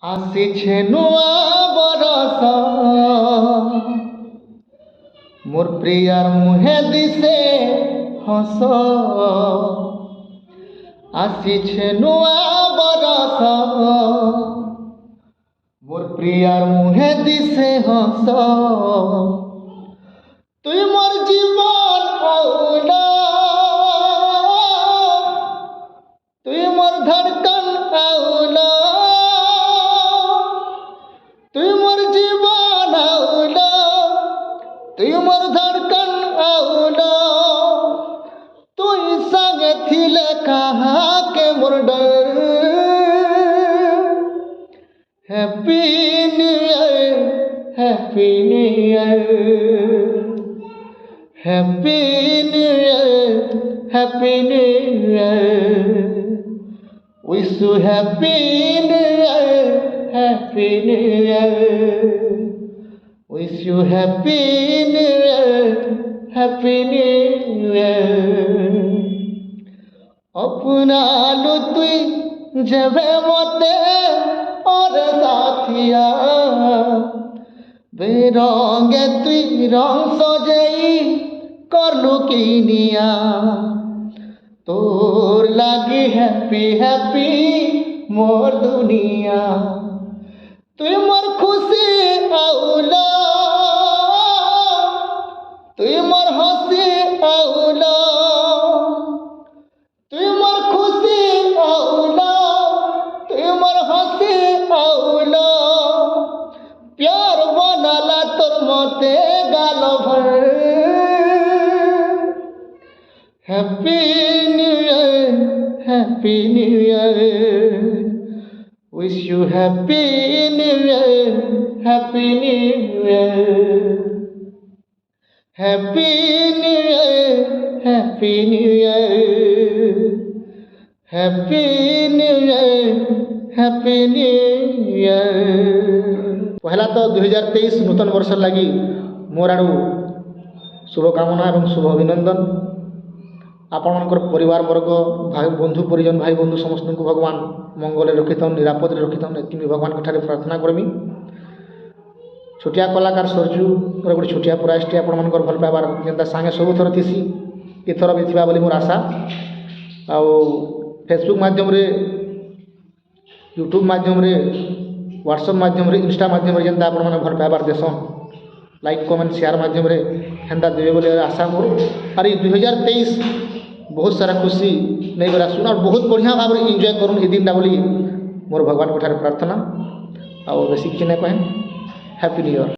ଆସିଛେ ନୂଆ ବରଷ ମୋର୍ ପ୍ରିୟାର ମୁହେଁ ଦିଶେ ହସ। ଆସିଛେ ନୂଆ ବରଷ ମୋର୍ ପ୍ରିୟାର ମୁହେଁ ଦିଶେ ହସ। তুই মোর জীবন আউলা, তুই মোর ধড়কন আউলা, তুই মোর জীবন আউলা, তুই মোর ধড়কন আউলা। তুই সঙ্গে থিলে কাহাকে মোর ডর। Happy new year, happy new year, happy new year, happy new year. Wish you happy new year, happy new year. Wish you happy new year, happy new year. अपनालु तुई जेबे मते और साथिया, बेरंगे तुई रंग सजेई करलु किनिया। तोर लागी हैप्पी हैप्पी मोर दुनिया। तुई मोर खुशी आउला, तुई मोर हंसी आउला, तुई मोर खुशी आउला, तुई मोर हंसी आउला। प्यार बनाला तोर मते गाल भर। Happy new year, happy new year. Wish you happy new year, happy new year. Happy new year, happy new year. Happy new year, happy new year. पहला तो 2023 नूतन वर्ष लगी मोर आड़ू शुभकामना एवं शुभ अभिनंदन। आपण मनकर परिवार वर्ग भाई बंधु परिजन भाई बंधु समस्त को भगवान मंगल रखिथन, निरापद रखिथन, एति भगवान ठारे प्रार्थना करमी। छोटिया कलाकार सरजू गोटे छोटिया प्रयासटी आपण मनकर भल पाइबार जेनता सांगे सब थर थीसी एथर भी थिबा बोली मोर आशा। आउ फेसबुक माध्यम रे, यूट्यूब माध्यम रे, व्हाट्सएप माध्यम रे, इंस्टा माध्यम रे जेनता आपण माने भल पाइबार देसन लाइक कमेंट शेयर माध्यम रे हेंदा देबे बोली आशा मोर। और 2023 बहुत सारा खुशी नहीं गला सुन और बहुत बढ़िया भाव में एंजॉय करूँ ये दिन बोली मोर भगवान को ठारे प्रार्थना। आउ बेसी किने कहें हैप्पी न्यू ईयर।